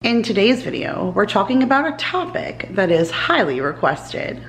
In today's video, we're talking about a topic that is highly requested.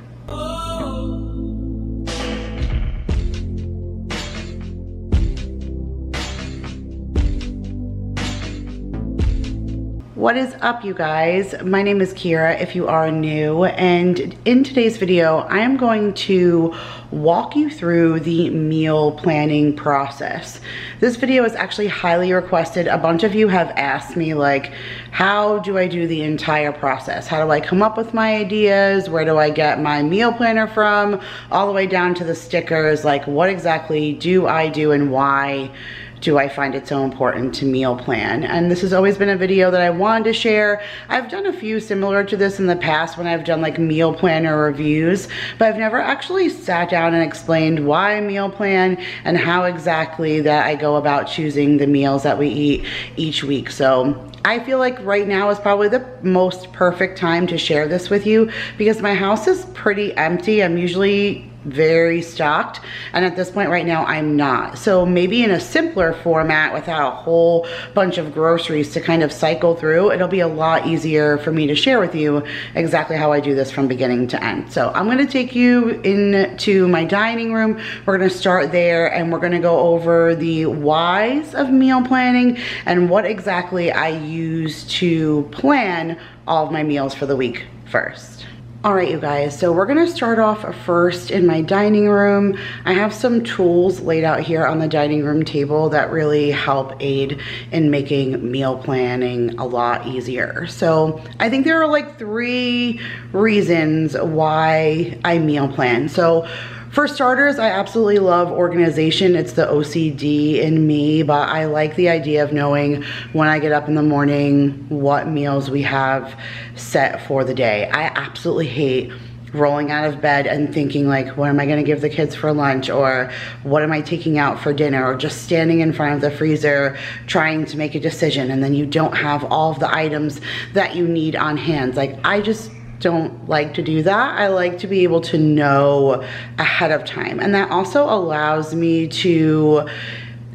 What is up, you guys? My name is Kira if you are new, and in today's video I am going to walk you through the meal planning process. This video is actually highly requested. A bunch of you have asked me, like, how do I do the entire process? How do I come up with my ideas? Where do I get my meal planner from? All the way down to the stickers. Like, what exactly do I do and why do I find it so important to meal plan? And this has always been a video that I wanted to share. I've done a few similar to this in the past when I've done like meal planner reviews, but I've never actually sat down and explained why I meal plan and how exactly that I go about choosing the meals that we eat each week. So I feel like right now is probably the most perfect time to share this with you because my house is pretty empty. I'm usually very stocked, and at this point right now I'm not. So maybe in a simpler format without a whole bunch of groceries to kind of cycle through, it'll be a lot easier for me to share with you exactly how I do this from beginning to end. So I'm going to take you into my dining room. We're going to start there and we're going to go over the whys of meal planning and what exactly I use to plan all of my meals for the week first. All right, you guys, so we're gonna start off first in my dining room. I have some tools laid out here on the dining room table that really help aid in making meal planning a lot easier. So I think there are like 3 reasons why I meal plan. So for starters, I absolutely love organization. It's the OCD in me, but I like the idea of knowing when I get up in the morning what meals we have set for the day. I absolutely hate rolling out of bed and thinking like, what am I gonna give the kids for lunch, or what am I taking out for dinner, or just standing in front of the freezer trying to make a decision and then you don't have all of the items that you need on hand. Like, I just don't like to do that. I like to be able to know ahead of time, and that also allows me to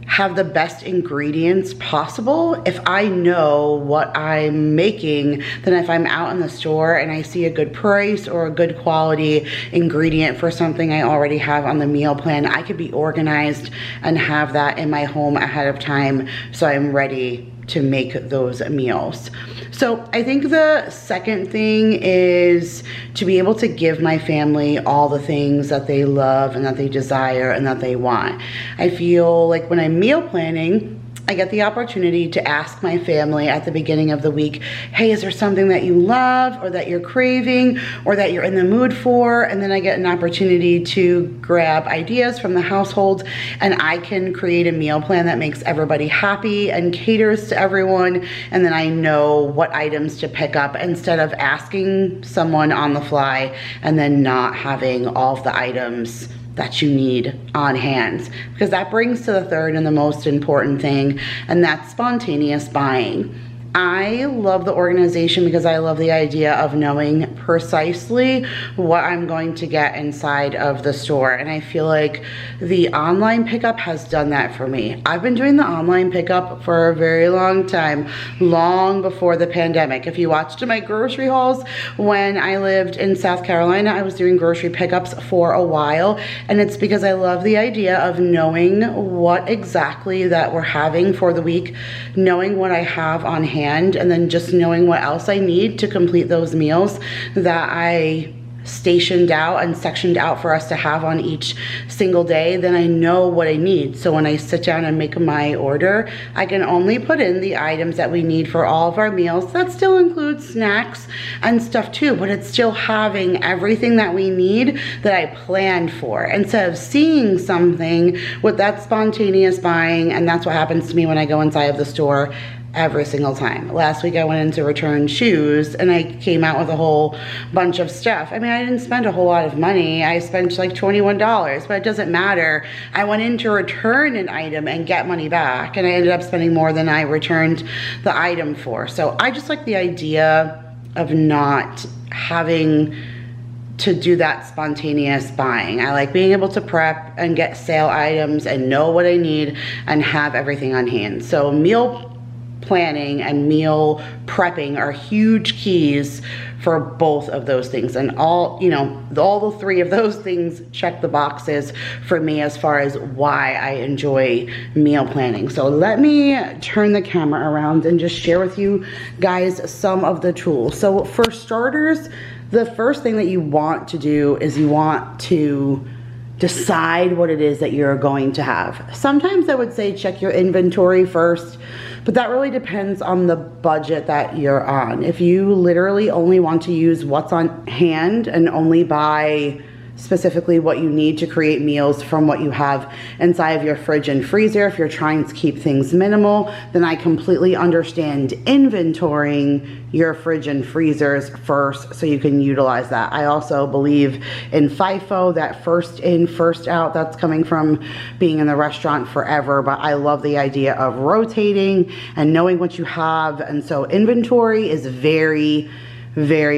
have the best ingredients possible. If I know what I'm making, then if I'm out in the store and I see a good price or a good quality ingredient for something I already have on the meal plan, I could be organized and have that in my home ahead of time so I'm ready to make those meals. So I think the second thing is to be able to give my family all the things that they love and that they desire and that they want. I feel like when I'm meal planning, I get the opportunity to ask my family at the beginning of the week, hey, is there something that you love or that you're craving or that you're in the mood for? And then I get an opportunity to grab ideas from the household, and I can create a meal plan that makes everybody happy and caters to everyone. And then I know what items to pick up instead of asking someone on the fly and then not having all of the items that you need on hand, because that brings to the third and the most important thing, and that's spontaneous buying. I love the organization because I love the idea of knowing precisely what I'm going to get inside of the store, and I feel like the online pickup has done that for me. I've been doing the online pickup for a very long time, long before the pandemic. If you watched my grocery hauls when I lived in South Carolina, I was doing grocery pickups for a while, and it's because I love the idea of knowing what exactly that we're having for the week, knowing what I have on hand, and then just knowing what else I need to complete those meals that I stationed out and sectioned out for us to have on each single day. Then I know what I need. So when I sit down and make my order, I can only put in the items that we need for all of our meals. That still includes snacks and stuff too, but it's still having everything that we need that I planned for, instead of seeing something with that spontaneous buying. And that's what happens to me when I go inside of the store every single time. Last week I went in to return shoes and I came out with a whole bunch of stuff. I mean, I didn't spend a whole lot of money. I spent like $21, but it doesn't matter. I went in to return an item and get money back, and I ended up spending more than I returned the item for. So I just like the idea of not having to do that spontaneous buying. I like being able to prep and get sale items and know what I need and have everything on hand. So meal planning and meal prepping are huge keys for both of those things. And all the three of those things check the boxes for me as far as why I enjoy meal planning. So let me turn the camera around and just share with you guys some of the tools. So for starters, the first thing that you want to do is you want to decide what it is that you're going to have. Sometimes I would say check your inventory first, but that really depends on the budget that you're on. If you literally only want to use what's on hand and only buy specifically what you need to create meals from what you have inside of your fridge and freezer, if you're trying to keep things minimal, then I completely understand inventorying your fridge and freezers first so you can utilize that. I also believe in FIFO, that first in, first out. That's coming from being in the restaurant forever, but I love the idea of rotating and knowing what you have. And so inventory is very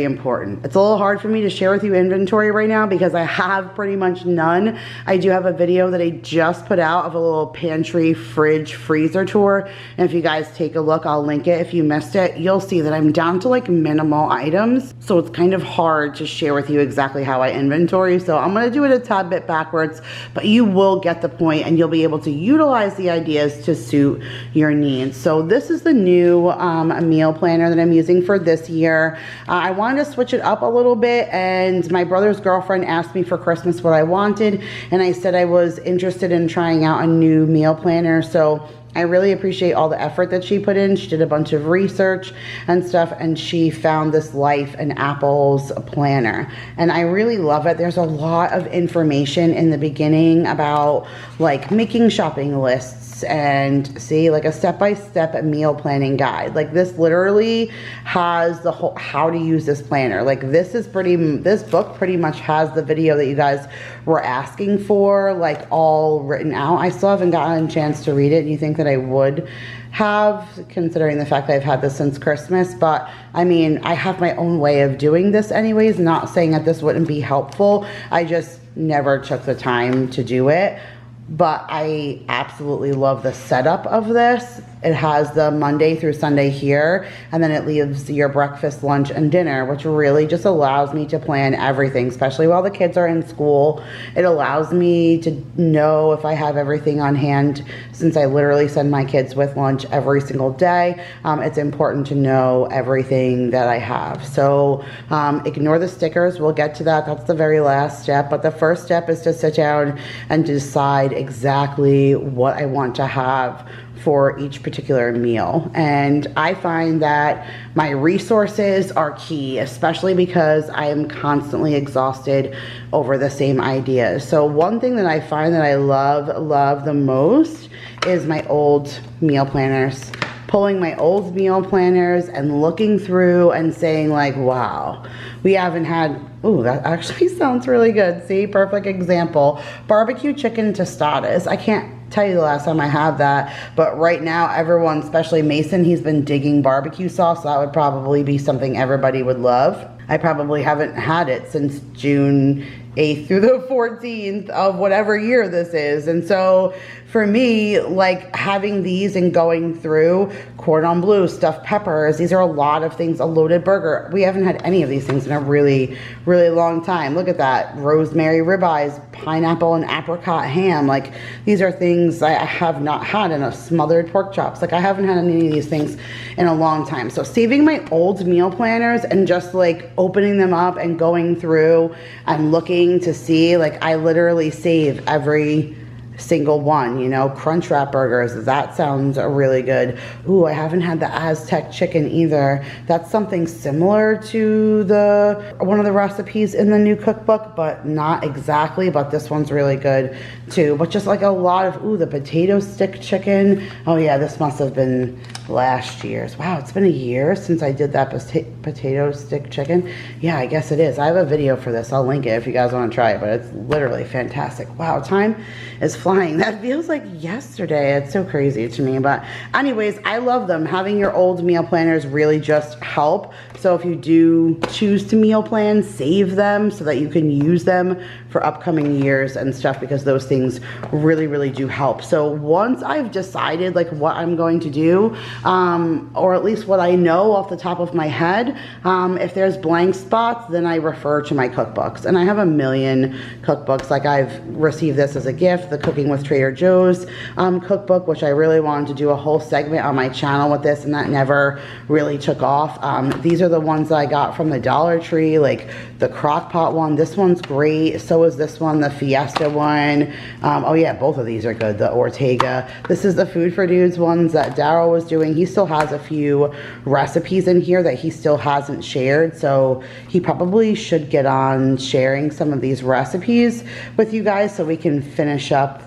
important. It's a little hard for me to share with you inventory right now because I have pretty much none. I do have a video that I just put out of a little pantry, fridge, freezer tour. And if you guys take a look, I'll link it. If you missed it, you'll see that I'm down to like minimal items. So it's kind of hard to share with you exactly how I inventory. So I'm gonna do it a tad bit backwards, but you will get the point and you'll be able to utilize the ideas to suit your needs. So this is the new meal planner that I'm using for this year. I wanted to switch it up a little bit, and my brother's girlfriend asked me for Christmas what I wanted, and I said I was interested in trying out a new meal planner. So I really appreciate all the effort that she put in. She did a bunch of research and stuff, and she found this Life and Apples planner, and I really love it. There's a lot of information in the beginning about like making shopping lists and see like a step-by-step meal planning guide. Like this literally has the whole how to use this planner. Like this book pretty much has the video that you guys were asking for like all written out. I still haven't gotten a chance to read it. You think that I would have, considering the fact that I've had this since Christmas, but I mean, I have my own way of doing this anyways. Not saying that this wouldn't be helpful. I just never took the time to do it. But I absolutely love the setup of this. It has the Monday through Sunday here, and then it leaves your breakfast, lunch, and dinner, which really just allows me to plan everything, especially while the kids are in school. It allows me to know if I have everything on hand, since I literally send my kids with lunch every single day. It's important to know everything that I have. So ignore the stickers. We'll get to that. That's the very last step. But the first step is to sit down and decide exactly what I want to have for each particular meal. And I find that my resources are key, especially because I am constantly exhausted over the same ideas. So one thing that I find that I love the most is my old meal planners. Pulling my old meal planners and looking through and saying like, wow, we haven't had, ooh, that actually sounds really good. See, perfect example. Barbecue chicken tostadas. I can't tell you the last time I had that, but right now everyone, especially Mason, he's been digging barbecue sauce. So that would probably be something everybody would love. I probably haven't had it since June 8th through the 14th of whatever year this is. And so for me, like having these and going through cordon bleu, stuffed peppers, these are a lot of things, a loaded burger. We haven't had any of these things in a really long time. Look at that, rosemary ribeyes, pineapple and apricot ham. Like these are things I have not had, in a smothered pork chops. Like I haven't had any of these things in a long time. So saving my old meal planners and just like opening them up and going through and looking to see, like I literally save every single one, you know. Crunchwrap burgers, that sounds really good. Ooh, I haven't had the Aztec chicken either. That's something similar to one of the recipes in the new cookbook, but not exactly, but this one's really good too. But just like a lot of, ooh, the potato stick chicken. Oh yeah, this must have been last year's. Wow, it's been a year since I did that potato stick chicken. Yeah, I guess it is. I have a video for this. I'll link it if you guys want to try it, but it's literally fantastic. Wow, time is flying. That feels like yesterday. It's so crazy to me. But anyways, I love them. Having your old meal planners really just help. So if you do choose to meal plan, save them so that you can use them for for upcoming years and stuff, because those things really do help. So once I've decided like what I'm going to do, or at least what I know off the top of my head, if there's blank spots, then I refer to my cookbooks. And I have a million cookbooks. Like I've received this as a gift, the Cooking with Trader Joe's cookbook, which I really wanted to do a whole segment on my channel with this, and that never really took off. These are the ones that I got from the Dollar Tree, like the crock pot one. This one's great. So is this one, the Fiesta one. Oh yeah, both of these are good. The Ortega. This is the Food for Dudes ones that Daryl was doing. He still has a few recipes in here that he still hasn't shared, so he probably should get on sharing some of these recipes with you guys so we can finish up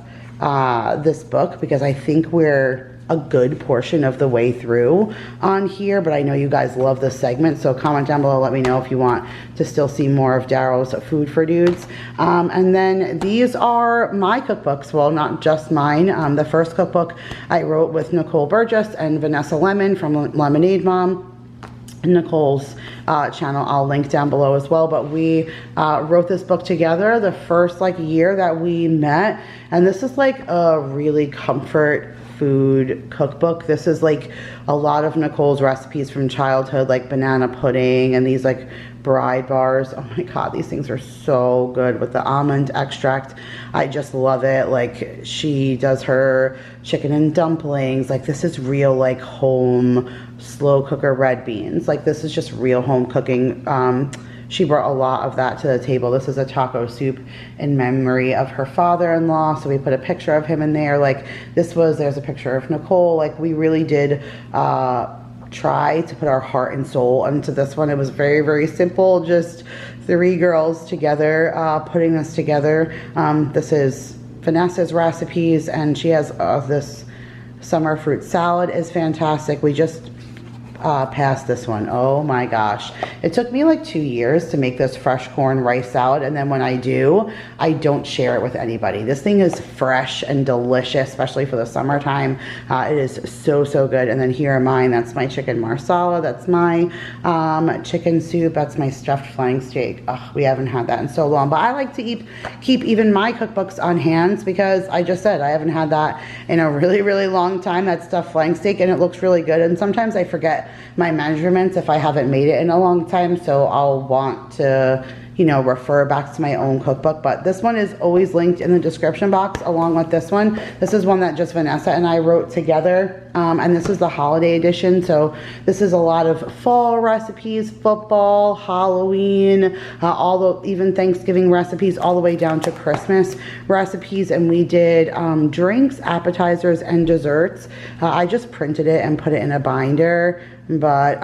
this book, because I think we're a good portion of the way through on here, but I know you guys love this segment, so comment down below, let me know if you want to still see more of Daryl's Food for Dudes. And then these are my cookbooks, well, not just mine. The first cookbook I wrote with Nicole Burgess and Vanessa Lemon from Lemonade Mom. Nicole's channel I'll link down below as well, but we wrote this book together the first like year that we met, and this is like a really comfort food cookbook. This is like a lot of Nicole's recipes from childhood, like banana pudding and these like bride bars. Oh my god, these things are so good with the almond extract. I just love it. Like she does her chicken and dumplings. Like this is real like home slow cooker red beans. Like this is just real home cooking. She brought a lot of that to the table. This is a taco soup in memory of her father-in-law, so we put a picture of him in there. Like there's a picture of Nicole. Like we really did try to put our heart and soul into this one. It was very simple, just 3 girls together putting this together. This is Vanessa's recipes, and she has this summer fruit salad is fantastic. We just passed this one. Oh my gosh, it took me like 2 years to make this fresh corn rice salad, and then when I do, I don't share it with anybody. This thing is fresh and delicious, especially for the summertime. It is so good. And then here are mine. That's my chicken marsala. That's my chicken soup. That's my stuffed flying steak. Oh, we haven't had that in so long, but I like to keep even my cookbooks on hand, because I just said I haven't had that in a really long time, that stuffed flying steak, and it looks really good. And sometimes I forget my measurements if I haven't made it in a long time, so I'll want to, you know, refer back to my own cookbook. But this one is always linked in the description box along with this one. This is one that just Vanessa and I wrote together, and this is the holiday edition. So this is a lot of fall recipes, football, Halloween, even Thanksgiving recipes, all the way down to Christmas recipes. And we did drinks, appetizers, and desserts. I just printed it and put it in a binder, but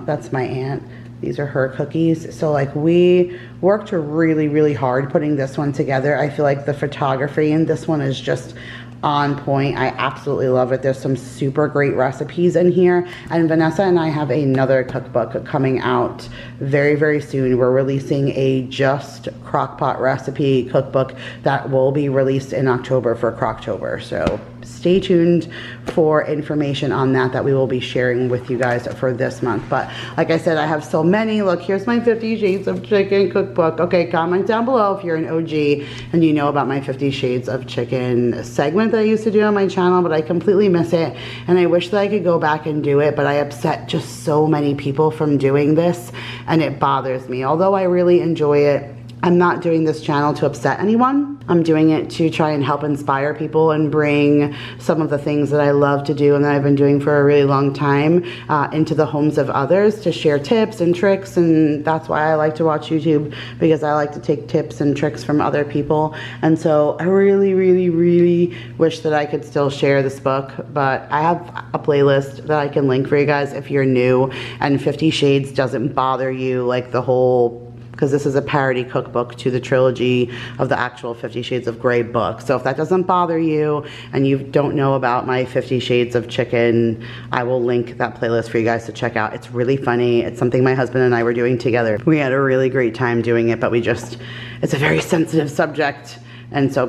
that's my aunt. These are her cookies. So like we worked really hard putting this one together. I feel like the photography in this one is just on point. I absolutely love it. There's some super great recipes in here, and Vanessa and I have another cookbook coming out very soon. We're releasing a just crockpot recipe cookbook that will be released in October for Crocktober, so stay tuned for information on that we will be sharing with you guys for this month. But like I said, I have so many. Look, here's my 50 Shades of Chicken cookbook. Okay, comment down below if you're an OG and you know about my 50 Shades of Chicken segment that I used to do on my channel, but I completely miss it, and I wish that I could go back and do it, but I upset just so many people from doing this, and it bothers me. Although I really enjoy it, I'm not doing this channel to upset anyone. I'm doing it to try and help inspire people and bring some of the things that I love to do and that I've been doing for a really long time into the homes of others, to share tips and tricks. And that's why I like to watch YouTube, because I like to take tips and tricks from other people. And so I really wish that I could still share this book, but I have a playlist that I can link for you guys if you're new and 50 Shades doesn't bother you, like the whole, because this is a parody cookbook to the trilogy of the actual 50 Shades of Grey book. So if that doesn't bother you and you don't know about my 50 Shades of Chicken, I will link that playlist for you guys to check out. It's really funny. It's something my husband and I were doing together. We had a really great time doing it, but it's a very sensitive subject And so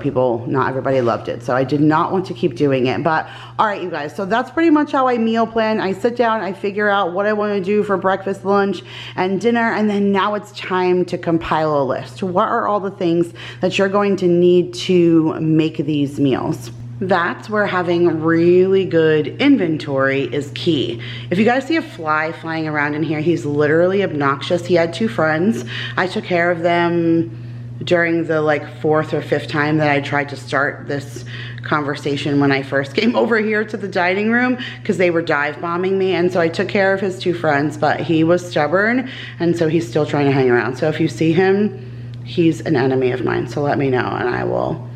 not everybody loved it. So I did not want to keep doing it. But all right, you guys, so that's pretty much how I meal plan. I sit down, I figure out what I want to do for breakfast, lunch, and dinner. And then now it's time to compile a list. What are all the things that you're going to need to make these meals? That's where having really good inventory is key. If you guys see a fly flying around in here, he's literally obnoxious. He had 2 friends. I took care of them during the like 4th or 5th time that I tried to start this conversation when I first came over here to the dining room, because they were dive bombing me. And so I took care of his 2 friends, but he was stubborn, and so he's still trying to hang around. So if you see him, he's an enemy of mine. So let me know and I will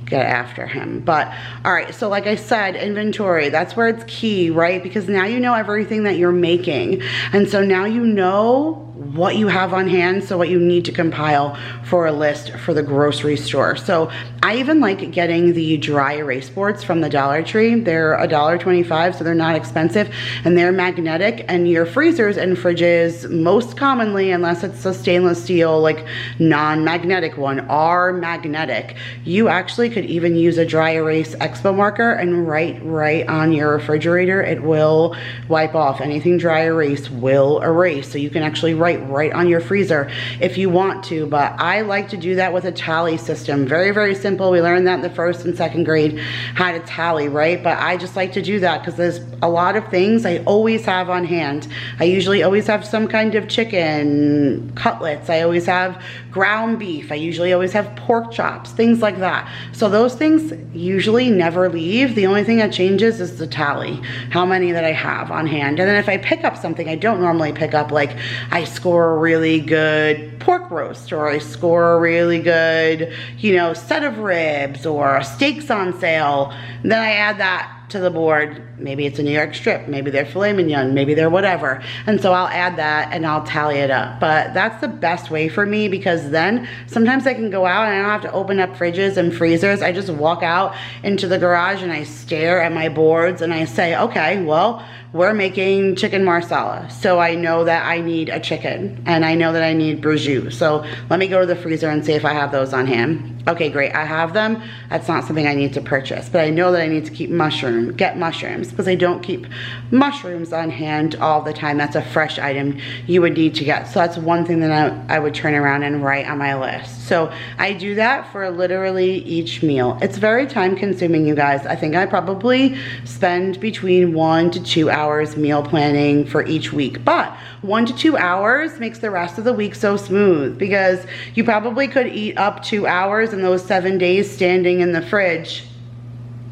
get after him. But all right, so like I said, inventory, that's where it's key, right? Because now you know everything that you're making. And so now you know what you have on hand, so what you need to compile for a list for the grocery store. So I even like getting the dry erase boards from the Dollar Tree. They're $1.25, so they're not expensive, and they're magnetic, and your freezers and fridges, most commonly, unless it's a stainless steel, like non-magnetic one, are magnetic. You actually could even use a dry erase expo marker and write right on your refrigerator. It will wipe off. Anything dry erase will erase, so you can actually write right on your freezer if you want to. But I like to do that with a tally system. Very, very simple. We learned that in the 1st and 2nd grade, how to tally, right? But I just like to do that because there's a lot of things I always have on hand. I usually always have some kind of chicken cutlets. I always have ground beef. I usually always have pork chops, things like that. So those things usually never leave. The only thing that changes is the tally, how many that I have on hand. And then if I pick up something I don't normally pick up, like I score a really good pork roast, or I score a really good, you know, set of ribs, or steaks on sale, then I add that to the board. Maybe it's a New York strip, maybe they're filet mignon, maybe they're whatever. And so I'll add that and I'll tally it up. But that's the best way for me, because then sometimes I can go out and I don't have to open up fridges and freezers. I just walk out into the garage and I stare at my boards and I say, okay, well, we're making chicken marsala, so I know that I need a chicken, and I know that I need prosciutto. So let me go to the freezer and see if I have those on hand. Okay, great, I have them. That's not something I need to purchase, but I know that I need to get mushrooms, because I don't keep mushrooms on hand all the time. That's a fresh item you would need to get. So that's one thing that I would turn around and write on my list. So I do that for literally each meal. It's very time consuming, you guys. I think I probably spend between 1 to 2 hours meal planning for each week, but 1 to 2 hours makes the rest of the week so smooth, because you probably could eat up 2 hours in those 7 days standing in the fridge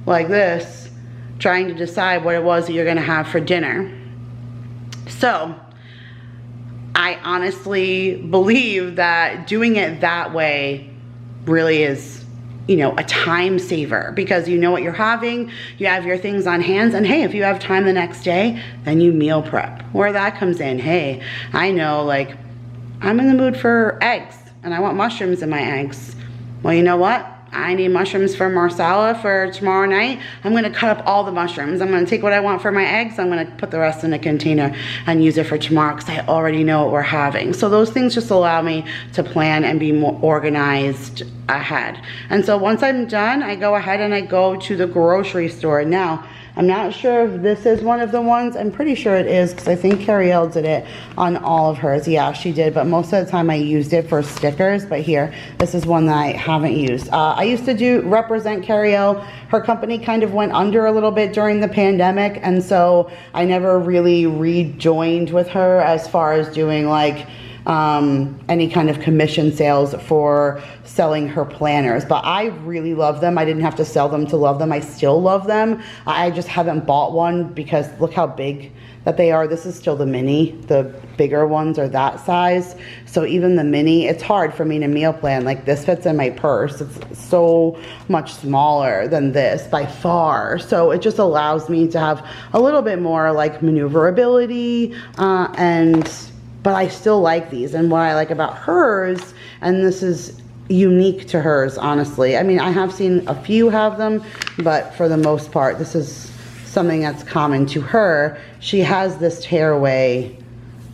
like this, trying to decide what it was that you're gonna have for dinner. So I honestly believe that doing it that way really is, you know, a time saver, because you know what you're having, you have your things on hand, and hey, if you have time the next day, then you meal prep. Where that comes in, hey, I know, like, I'm in the mood for eggs and I want mushrooms in my eggs. Well, you know what? I need mushrooms for marsala for tomorrow night. I'm gonna cut up all the mushrooms. I'm gonna take what I want for my eggs. I'm gonna put the rest in a container and use it for tomorrow, because I already know what we're having. So those things just allow me to plan and be more organized ahead. And so once I'm done, I go ahead and I go to the grocery store. Now, I'm not sure if this is one of the ones. I'm pretty sure it is, because I think Carrielle did it on all of hers. Yeah, she did, but most of the time I used it for stickers. But here, this is one that I haven't used. I used to represent Carrielle. Her company kind of went under a little bit during the pandemic, and so I never really rejoined with her as far as doing like any kind of commission sales for selling her planners. But I really love them. I didn't have to sell them to love them. I still love them. I just haven't bought one because look how big that they are. This is still the mini. The bigger ones are that size. So even the mini, it's hard for me to meal plan. Like this fits in my purse. It's so much smaller than this by far. So it just allows me to have a little bit more like maneuverability but I still like these. And what I like about hers, and this is unique to hers, honestly. I mean, I have seen a few have them, but for the most part, this is something that's common to her. She has this tearaway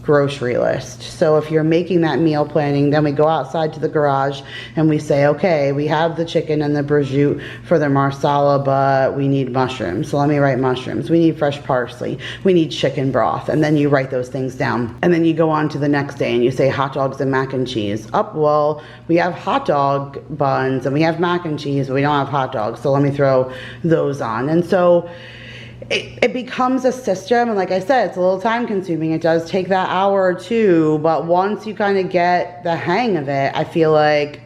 grocery list. So if you're making that meal planning, then we go outside to the garage and we say, okay, we have the chicken and the prosciutto for the marsala, but we need mushrooms. So let me write mushrooms. We need fresh parsley. We need chicken broth. And then you write those things down. And then you go on to the next day and you say hot dogs and mac and cheese. Well, we have hot dog buns and we have mac and cheese, but we don't have hot dogs. So let me throw those on. And so it becomes a system, and like I said, it's a little time consuming. It does take that hour or two, but once you kind of get the hang of it, I feel like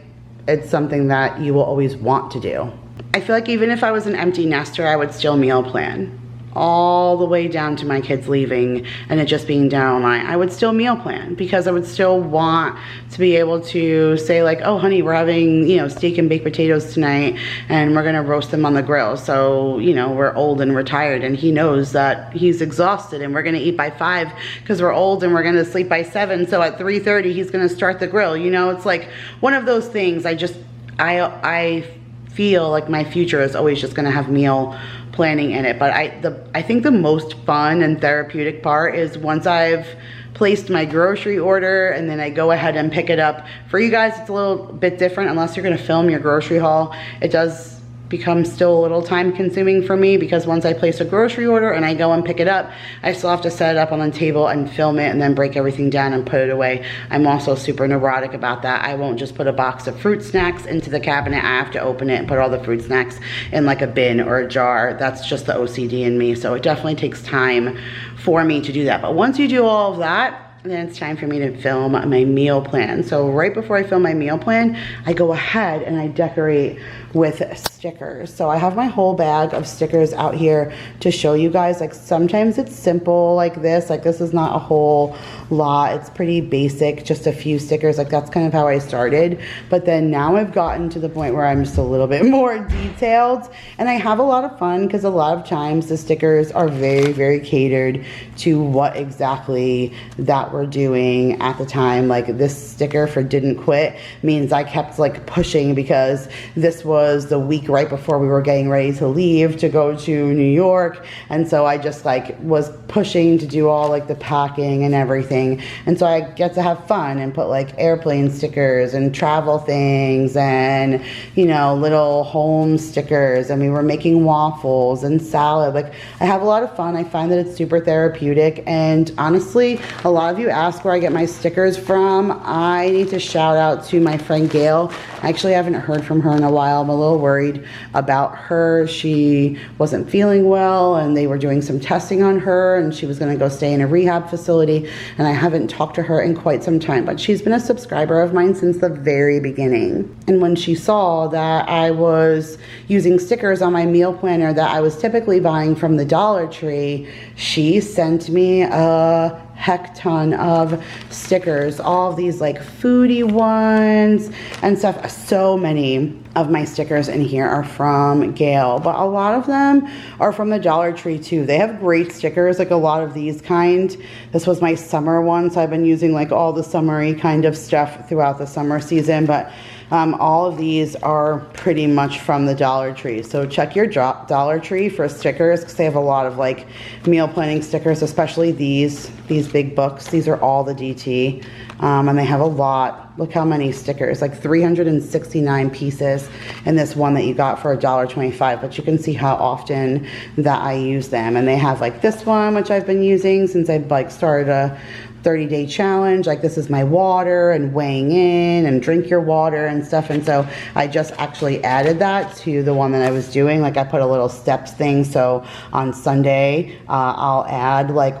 it's something that you will always want to do. I feel like even if I was an empty nester, I would still meal plan all the way down to my kids leaving and it just being down all night. I would still meal plan because I would still want to be able to say like, oh honey, we're having, you know, steak and baked potatoes tonight and we're gonna roast them on the grill. So, you know, we're old and retired and he knows that he's exhausted and we're gonna eat by 5 because we're old and we're gonna sleep by 7. So at 3:30 he's gonna start the grill. You know, it's like one of those things. I feel like my future is always just gonna have meal planning in it. But I think the most fun and therapeutic part is once I've placed my grocery order and then I go ahead and pick it up. For you guys, it's a little bit different unless you're gonna film your grocery haul. It does become still a little time consuming for me because once I place a grocery order and I go and pick it up, I still have to set it up on the table and film it and then break everything down and put it away. I'm also super neurotic about that. I won't just put a box of fruit snacks into the cabinet. I have to open it and put all the fruit snacks in like a bin or a jar. That's just the OCD in me. So it definitely takes time for me to do that. But once you do all of that, then it's time for me to film my meal plan. So right before I film my meal plan, I go ahead and I decorate with stickers. So I have my whole bag of stickers out here to show you guys. Like sometimes it's simple like this is not a whole lot. It's pretty basic, just a few stickers. Like that's kind of how I started. But then now I've gotten to the point where I'm just a little bit more detailed and I have a lot of fun because a lot of times the stickers are very, very catered to what exactly that we're doing at the time. Like this sticker for didn't quit means I kept like pushing because this was the week right before we were getting ready to leave to go to New York. And so I just like was pushing to do all like the packing and everything. And so I get to have fun and put like airplane stickers and travel things and, you know, little home stickers. And we were making waffles and salad. Like I have a lot of fun. I find that it's super therapeutic. And honestly, a lot of you ask where I get my stickers from. I need to shout out to my friend Gail. I actually haven't heard from her in a while. I'm a little worried about her. She wasn't feeling well and they were doing some testing on her and she was going to go stay in a rehab facility, and I haven't talked to her in quite some time, but she's been a subscriber of mine since the very beginning. And when she saw that I was using stickers on my meal planner that I was typically buying from the Dollar Tree, she sent me a heck ton of stickers, all of these like foodie ones and stuff. So many of my stickers in here are from Gail, but a lot of them are from the Dollar Tree too. They have great stickers, like a lot of these kind. This was my summer one, so I've been using like all the summery kind of stuff throughout the summer season, but all of these are pretty much from the Dollar Tree. So check your Dollar Tree for stickers because they have a lot of like meal planning stickers, especially these big books. These are all the DT and they have a lot. Look how many stickers, like 369 pieces in this one that you got for $1.25, but you can see how often that I use them. And they have like this one, which I've been using since I've like started a 30-day challenge. Like this is my water and weighing in and drink your water and stuff. And so I just actually added that to the one that I was doing. Like I put a little steps thing. So on Sunday, I'll add like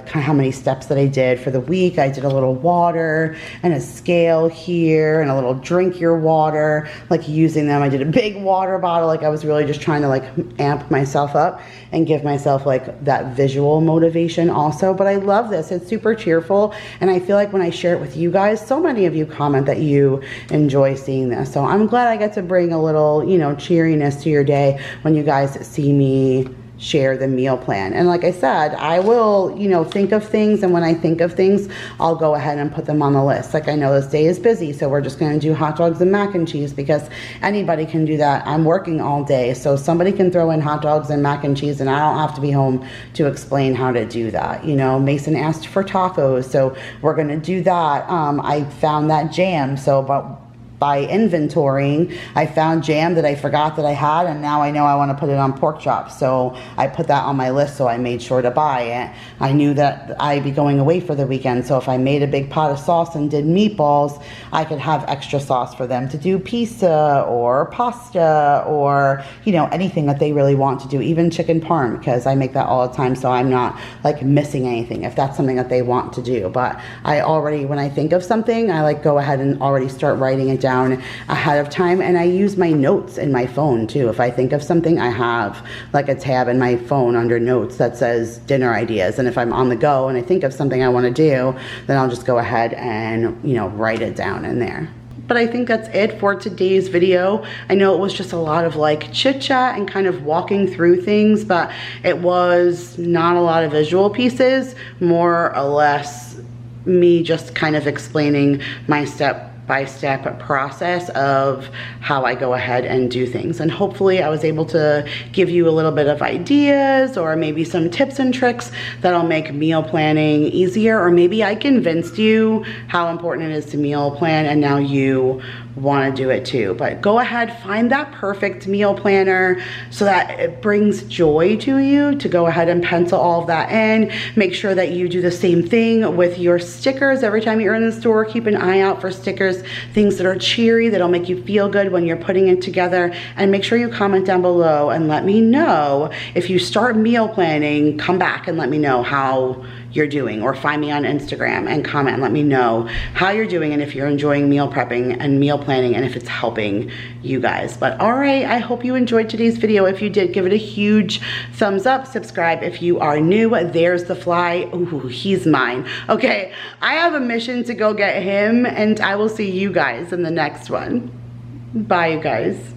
how many steps that I did for the week. I did a little water and a scale here and a little drink your water, like using them. I did a big water bottle. Like I was really just trying to like amp myself up and give myself like that visual motivation also. But I love this. It's super cheerful. And I feel like when I share it with you guys, so many of you comment that you enjoy seeing this. So I'm glad I get to bring a little, you know, cheeriness to your day when you guys see me share the meal plan. And like I said, I will, you know, think of things, and when I think of things, I'll go ahead and put them on the list. Like, I know this day is busy, so we're just gonna do hot dogs and mac and cheese, because anybody can do that. I'm working all day, so somebody can throw in hot dogs and mac and cheese, and I don't have to be home to explain how to do that. You know, Mason asked for tacos, so we're gonna do that. I found that jam, so by inventorying, I found jam that I forgot that I had, and now I know I want to put it on pork chops, so I put that on my list, so I made sure to buy it. I knew that I'd be going away for the weekend, so if I made a big pot of sauce and did meatballs, I could have extra sauce for them to do pizza or pasta, or, you know, anything that they really want to do, even chicken parm, because I make that all the time, so I'm not like missing anything if that's something that they want to do. But I already, when I think of something, I like go ahead and already start writing it down ahead of time. And I use my notes in my phone too. If I think of something, I have like a tab in my phone under notes that says dinner ideas, and if I'm on the go and I think of something I want to do, then I'll just go ahead and, you know, write it down in there. But I think that's it for today's video. I know it was just a lot of like chit chat and kind of walking through things, but it was not a lot of visual pieces, more or less me just kind of explaining my step-by-step process of how I go ahead and do things. And hopefully I was able to give you a little bit of ideas, or maybe some tips and tricks that'll make meal planning easier, or maybe I convinced you how important it is to meal plan and now you want to do it too. But go ahead, find that perfect meal planner so that it brings joy to you, to go ahead and pencil all of that in. Make sure that you do the same thing with your stickers. Every time you're in the store, keep an eye out for stickers, things that are cheery, that'll make you feel good when you're putting it together. And make sure you comment down below and let me know if you start meal planning. Come back and let me know how you're doing, or find me on Instagram and comment and let me know how you're doing, and if you're enjoying meal prepping and meal planning, and if it's helping you guys. But all right, I hope you enjoyed today's video. If you did, give it a huge thumbs up. Subscribe if you are new. There's the fly. Ooh, he's mine. Okay, I have a mission to go get him, and I will see you guys in the next one. Bye, you guys.